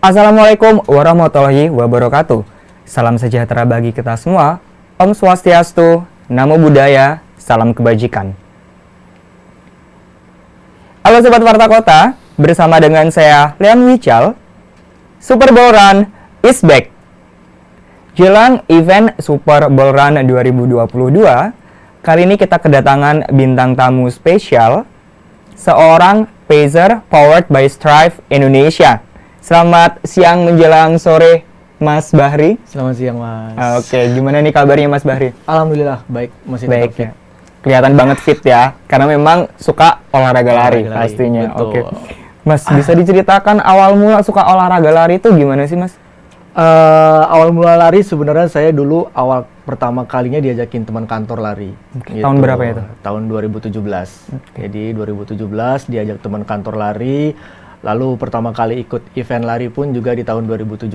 Assalamualaikum warahmatullahi wabarakatuh. Salam sejahtera bagi kita semua. Om Swastiastu, Namo Buddhaya, salam kebajikan. Halo Sobat Warta Kota, bersama dengan saya Leon Wichal. Super Bowl Run is back. Jelang event Super Bowl Run 2022, kali ini kita kedatangan bintang tamu spesial, seorang pacer powered by Strive Indonesia. Selamat siang menjelang sore, Mas Bahri. Selamat siang, Mas. Oke, gimana nih kabarnya Mas Bahri? Alhamdulillah, baik. Masih Baik tetap fit. ya. Kelihatan banget fit ya, karena memang suka olahraga lari pastinya. Betul. Oke. Mas, bisa diceritakan awal mula suka olahraga lari itu gimana sih, Mas? Awal mula lari sebenarnya saya dulu awal pertama kalinya diajakin teman kantor lari. Oke. Tahun berapa ya itu? Tahun 2017. Jadi 2017 diajak teman kantor lari. Lalu pertama kali ikut event lari pun juga di tahun 2017.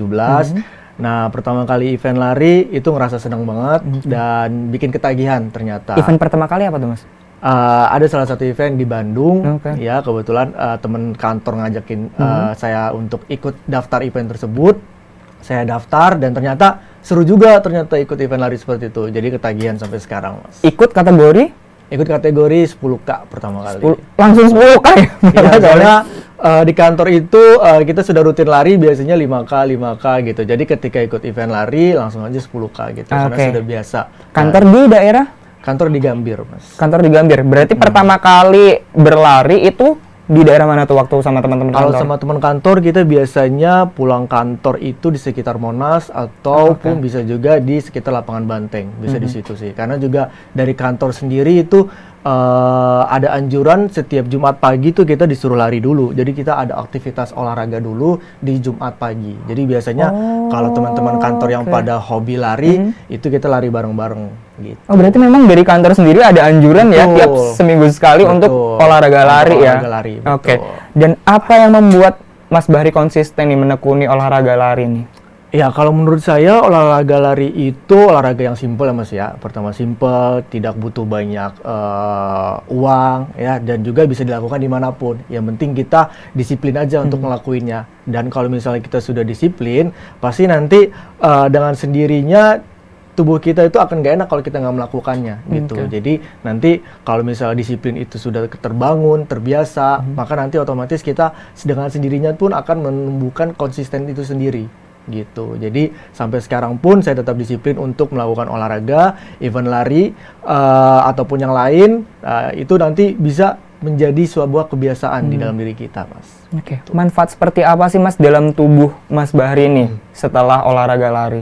Nah, pertama kali event lari itu ngerasa senang banget dan bikin ketagihan ternyata. Event pertama kali apa tuh, Mas? Ada salah satu event di Bandung, Oke. ya kebetulan teman kantor ngajakin saya untuk ikut daftar event tersebut. Saya daftar dan ternyata seru juga ternyata ikut event lari seperti itu. Jadi ketagihan sampai sekarang, Mas. Ikut kategori? Ikut kategori 10K pertama kali. Langsung 10K ya? Iya, soalnya di kantor itu kita sudah rutin lari biasanya 5K gitu. Jadi ketika ikut event lari langsung aja 10K gitu. Karena Oke. sudah biasa. Kantor di daerah? Kantor di Gambir, Mas. Kantor di Gambir. Berarti pertama kali berlari itu di daerah mana tuh waktu sama teman-teman Kalau kantor? sama teman kantor kita biasanya pulang kantor itu di sekitar Monas ataupun bisa juga di sekitar lapangan Banteng, bisa di situ sih. Karena juga dari kantor sendiri itu ada anjuran setiap Jumat pagi tuh kita disuruh lari dulu. Jadi kita ada aktivitas olahraga dulu di Jumat pagi. Jadi biasanya kalau teman-teman kantor yang pada hobi lari itu kita lari bareng-bareng gitu. Oh, berarti memang dari kantor sendiri ada anjuran ya Betul. tiap seminggu sekali untuk olahraga lari ya. Olahraga lari, Oke. betul. Dan apa yang membuat Mas Bahri konsisten nih menekuni olahraga lari nih? Ya, kalau menurut saya olahraga lari itu olahraga yang simpel ya, Mas ya. Pertama simpel, tidak butuh banyak uang ya, dan juga bisa dilakukan dimanapun. Yang penting kita disiplin aja untuk ngelakuinnya. Dan kalau misalnya kita sudah disiplin, pasti nanti dengan sendirinya tubuh kita itu akan gak enak kalau kita nggak melakukannya gitu. Jadi nanti kalau misalnya disiplin itu sudah terbangun, terbiasa, maka nanti otomatis kita dengan sendirinya pun akan menumbuhkan konsisten itu sendiri gitu. Jadi sampai sekarang pun saya tetap disiplin untuk melakukan olahraga, event lari ataupun yang lain, itu nanti bisa menjadi sebuah kebiasaan di dalam diri kita, Mas. Oke. Manfaat seperti apa sih Mas dalam tubuh Mas Bahri nih setelah olahraga lari?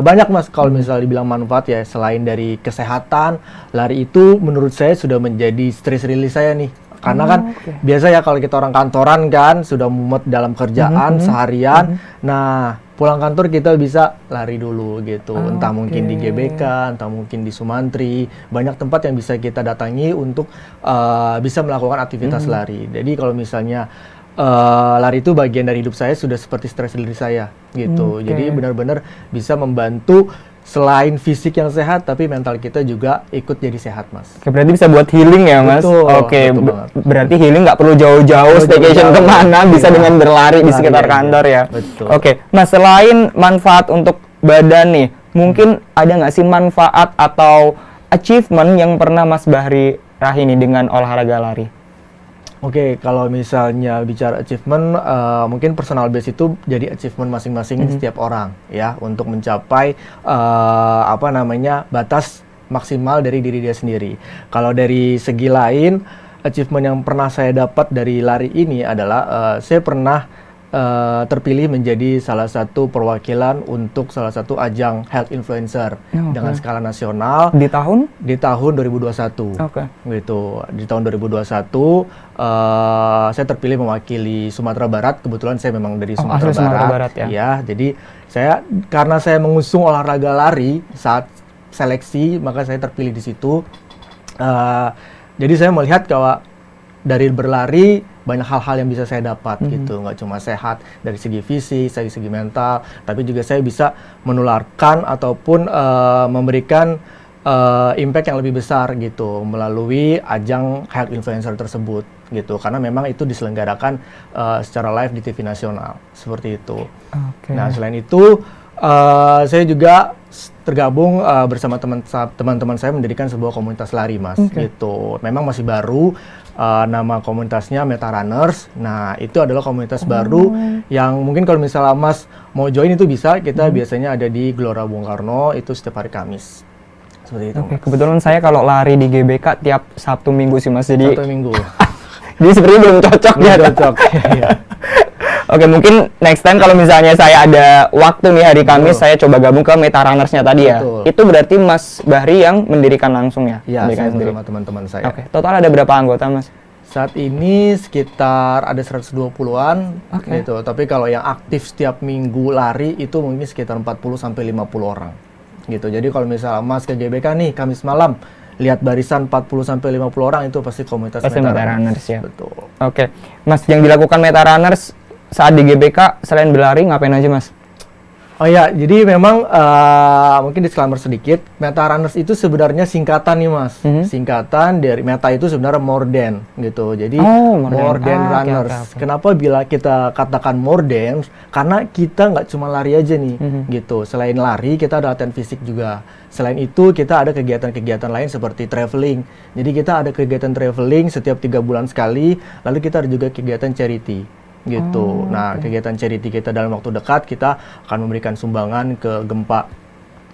Banyak, Mas, kalau misalnya dibilang manfaat ya, selain dari kesehatan, lari itu menurut saya sudah menjadi stress release saya nih. Karena kan biasa ya kalau kita orang kantoran kan sudah mumet dalam kerjaan seharian. Nah, pulang kantor kita bisa lari dulu gitu. Entah mungkin di GBK, entah mungkin di Sumantri. Banyak tempat yang bisa kita datangi untuk bisa melakukan aktivitas lari. Jadi kalau misalnya lari itu bagian dari hidup saya, sudah seperti stress release saya gitu. Jadi benar-benar bisa membantu selain fisik yang sehat, tapi mental kita juga ikut jadi sehat, Mas. Oke, berarti bisa buat healing ya Mas? Betul, Oke, betul banget. berarti healing nggak perlu jauh-jauh staycation jauh-jauh. kemana, bisa Iya. dengan berlari di Lari sekitar aja. kantor ya? Betul. Oke, Mas, selain manfaat untuk badan nih, mungkin ada nggak sih manfaat atau achievement yang pernah Mas Bahri raih nih dengan olahraga lari? Oke, kalau misalnya bicara achievement, mungkin personal base itu jadi achievement masing-masing setiap orang ya, untuk mencapai batas maksimal dari diri dia sendiri. Kalau dari segi lain, achievement yang pernah saya dapat dari lari ini adalah saya pernah terpilih menjadi salah satu perwakilan untuk salah satu ajang health influencer dengan skala nasional Di tahun? di tahun 2021. Oke. Gitu. Di tahun 2021 saya terpilih mewakili Sumatera Barat. Kebetulan saya memang dari Sumatera asli Barat. Sumatera Barat ya? Ya, jadi karena saya mengusung olahraga lari saat seleksi, maka saya terpilih di situ. Jadi saya melihat bahwa dari berlari banyak hal-hal yang bisa saya dapat gitu, nggak cuma sehat dari segi fisik, dari segi mental, tapi juga saya bisa menularkan ataupun memberikan impact yang lebih besar gitu melalui ajang health influencer tersebut gitu, karena memang itu diselenggarakan secara live di TV nasional seperti itu. Nah, selain itu saya juga tergabung bersama teman-teman saya mendirikan sebuah komunitas lari, Mas. Gitu. Memang masih baru, nama komunitasnya Meta Runners. Nah, itu adalah komunitas baru yang mungkin kalau misalnya Mas mau join itu bisa. Kita biasanya ada di Gelora Bung Karno, itu setiap hari Kamis. Seperti itu. Kebetulan saya kalau lari di GBK tiap Sabtu Minggu sih, Mas. Jadi Sabtu Minggu. jadi sepertinya belum cocok ya. Cocok. Iya. Oke, mungkin next time kalau misalnya saya ada waktu nih hari Kamis, saya coba gabung ke Meta Runners-nya tadi ya. Betul. Itu berarti Mas Bahri yang mendirikan langsung ya? Iya, Mendirikan saya sendiri. bersama teman-teman saya. Oke, total ada berapa anggota, Mas? Saat ini sekitar ada 120-an gitu. Tapi kalau yang aktif setiap minggu lari itu mungkin sekitar 40 sampai 50 orang. Gitu. Jadi kalau misalnya Mas ke GBK nih Kamis malam, lihat barisan 40 sampai 50 orang itu pasti komunitas Pasti Meta Runners ya. Betul. Oke. Mas, yang dilakukan Meta Runners saat di GBK selain berlari ngapain aja, Mas? Oh ya, jadi memang mungkin disclaimer sedikit, Meta Runners itu sebenarnya singkatan nih, Mas. Singkatan dari Meta itu sebenarnya more than gitu. Jadi more than runners. Okay. Kenapa bila kita katakan more than? Karena kita nggak cuma lari aja nih, gitu. Selain lari, kita ada latihan fisik juga. Selain itu, kita ada kegiatan-kegiatan lain seperti traveling. Jadi kita ada kegiatan traveling setiap 3 bulan sekali. Lalu kita ada juga kegiatan charity. Gitu. Nah, kegiatan charity kita dalam waktu dekat kita akan memberikan sumbangan ke gempa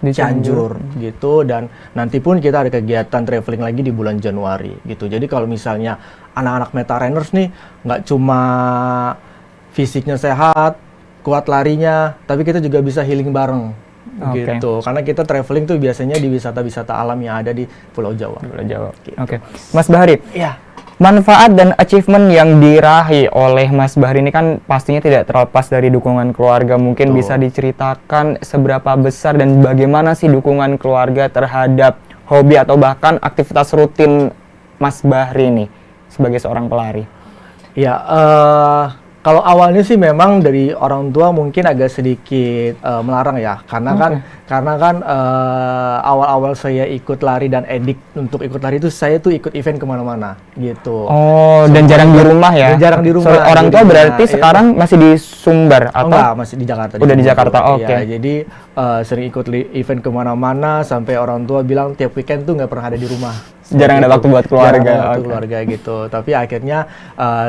di Cianjur gitu, dan nanti pun kita ada kegiatan traveling lagi di bulan Januari gitu. Jadi kalau misalnya anak-anak Meta Runners nih nggak cuma fisiknya sehat, kuat larinya, tapi kita juga bisa healing bareng. Gitu. Karena kita traveling tuh biasanya di wisata-wisata alam yang ada di Pulau Jawa. Gitu. Oke. Mas Bahri. Iya. Manfaat dan achievement yang diraih oleh Mas Bahri ini kan pastinya tidak terlepas dari dukungan keluarga. Mungkin bisa diceritakan seberapa besar dan bagaimana sih dukungan keluarga terhadap hobi atau bahkan aktivitas rutin Mas Bahri ini sebagai seorang pelari? Ya, kalau awalnya sih memang dari orang tua mungkin agak sedikit melarang ya, karena kan awal-awal saya ikut lari dan edik untuk ikut lari itu saya tuh ikut event kemana-mana gitu. Oh, dan jarang di rumah ya? Jarang di rumah. Sorry, orang tua berarti sekarang masih di Sumbar atau? Enggak, masih di Jakarta. Udah di Jakarta, oke. Ya, jadi sering ikut event kemana-mana sampai orang tua bilang tiap weekend tuh nggak pernah ada di rumah. Jarang ada waktu buat keluarga. Jarang ada waktu keluarga gitu. Tapi akhirnya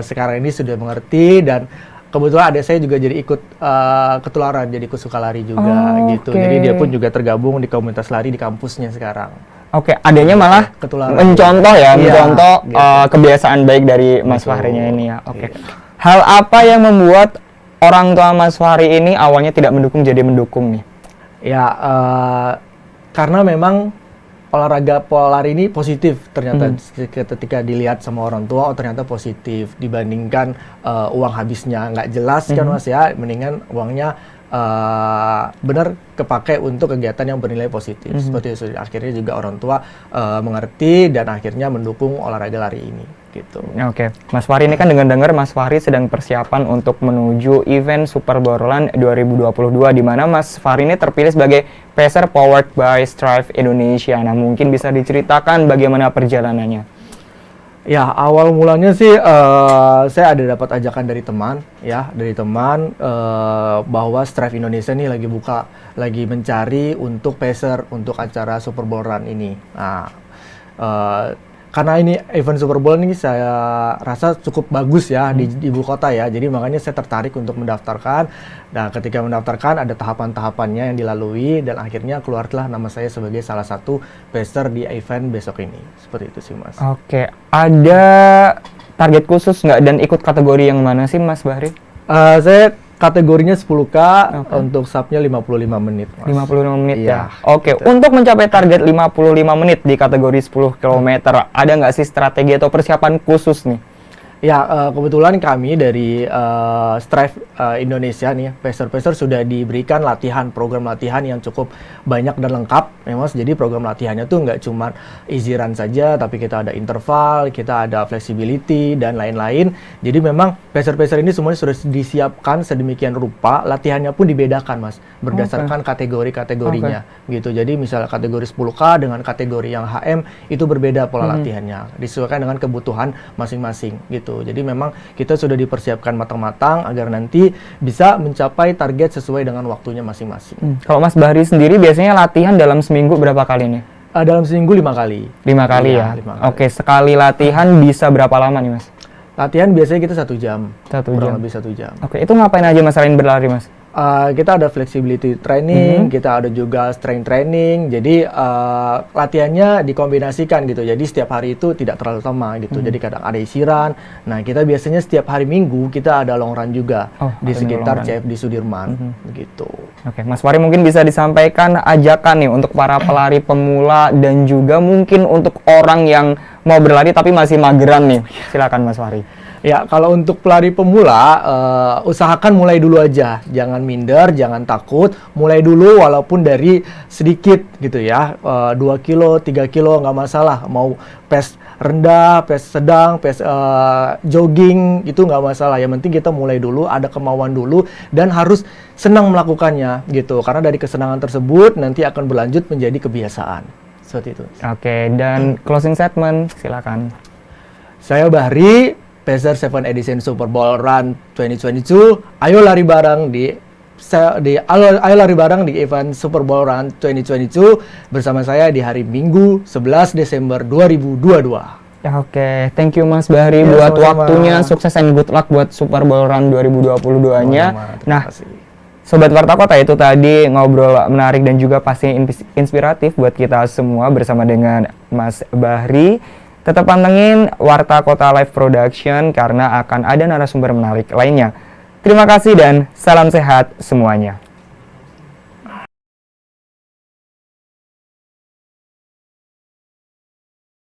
sekarang ini sudah mengerti, dan kebetulan adik saya juga jadi ikut ketularan, jadi ikut suka lari juga gitu. Jadi dia pun juga tergabung di komunitas lari di kampusnya sekarang. Oke, adanya malah mencontoh ya, mencontoh kebiasaan baik dari Mas Fahrinya ini ya. Oke. Hal apa yang membuat orang tua Mas Fahri ini awalnya tidak mendukung jadi mendukung nih? Ya, karena memang olahraga pola lari ini positif ternyata ketika dilihat sama orang tua, oh ternyata positif dibandingkan uang habisnya nggak jelas kan Mas ya, mendingan uangnya benar kepake untuk kegiatan yang bernilai positif. Seperti itu. Akhirnya juga orang tua mengerti dan akhirnya mendukung olahraga lari ini gitu. Oke. Mas Fahri ini kan dengar-dengar Mas Fahri sedang persiapan untuk menuju event Super Boulderland 2022 di mana Mas Fahri ini terpilih sebagai pacer powered by Strive Indonesia. Nah, mungkin bisa diceritakan bagaimana perjalanannya? Ya, awal mulanya sih saya ada dapat ajakan dari teman ya, bahwa Strive Indonesia nih lagi mencari untuk pacer untuk acara Super Bowl Run ini. Nah, karena ini event Super Bowl ini saya rasa cukup bagus ya di ibu kota ya, jadi makanya saya tertarik untuk mendaftarkan. Nah, ketika mendaftarkan ada tahapan-tahapannya yang dilalui dan akhirnya keluarlah nama saya sebagai salah satu pacer di event besok ini. Seperti itu sih Mas. Oke, ada target khusus nggak dan ikut kategori yang mana sih Mas Bahri? Saya kategorinya 10K, untuk subnya 55 menit, Mas. 55 menit ya. Oke, untuk mencapai target 55 menit di kategori 10 km, ada nggak sih strategi atau persiapan khusus nih? Ya, kebetulan kami dari Strive Indonesia nih, pacer-pacer sudah diberikan program latihan yang cukup banyak dan lengkap, ya Mas. Jadi program latihannya tuh nggak cuma easy run saja, tapi kita ada interval, kita ada flexibility, dan lain-lain. Jadi memang pacer-pacer ini semuanya sudah disiapkan sedemikian rupa, latihannya pun dibedakan, Mas, berdasarkan kategori-kategorinya, gitu. Jadi misalnya kategori 10K dengan kategori yang HM, itu berbeda pola latihannya, disesuaikan dengan kebutuhan masing-masing, gitu. gitu. Jadi memang kita sudah dipersiapkan matang-matang agar nanti bisa mencapai target sesuai dengan waktunya masing-masing. Kalau Mas Bahri sendiri biasanya latihan dalam seminggu berapa kali nih? Dalam seminggu 5 kali. 5 kali ya? 5 kali. Oke, sekali latihan bisa berapa lama nih Mas? Latihan biasanya kita 1 jam. 1 jam? Kurang lebih 1 jam. Oke, itu ngapain aja Mas selain berlari Mas? Kita ada flexibility training, kita ada juga strength training. Jadi latihannya dikombinasikan gitu. Jadi setiap hari itu tidak terlalu sama gitu. Jadi kadang ada isiran. Nah, kita biasanya setiap hari Minggu kita ada long run juga di sekitar CFD Sudirman begitu. Oke, Mas Fahri mungkin bisa disampaikan ajakan nih untuk para pelari pemula dan juga mungkin untuk orang yang mau berlari tapi masih mageran nih. Silakan Mas Fahri. Ya, kalau untuk pelari pemula, usahakan mulai dulu aja. Jangan minder, jangan takut. Mulai dulu walaupun dari sedikit gitu ya. 2 kilo, 3 kilo nggak masalah. Mau pace rendah, pace sedang, pace jogging, itu nggak masalah. Yang penting kita mulai dulu, ada kemauan dulu, dan harus senang melakukannya gitu. Karena dari kesenangan tersebut nanti akan berlanjut menjadi kebiasaan. Seperti itu. Oke, dan closing statement, silakan. Saya Bahri, Pacer 7 Edition Super Bowl Run 2022. Ayo lari bareng ayo lari bareng di event Super Bowl Run 2022 bersama saya di hari Minggu 11 Desember 2022. Ya, oke, thank you Mas Bahri buat waktunya, sukses and good luck buat Super Bowl Run 2022-nya. Nah, Sobat Warta Kota, itu tadi ngobrol menarik dan juga pasti inspiratif buat kita semua bersama dengan Mas Bahri. Tetap pantengin Warta Kota Live Production karena akan ada narasumber menarik lainnya. Terima kasih dan salam sehat semuanya.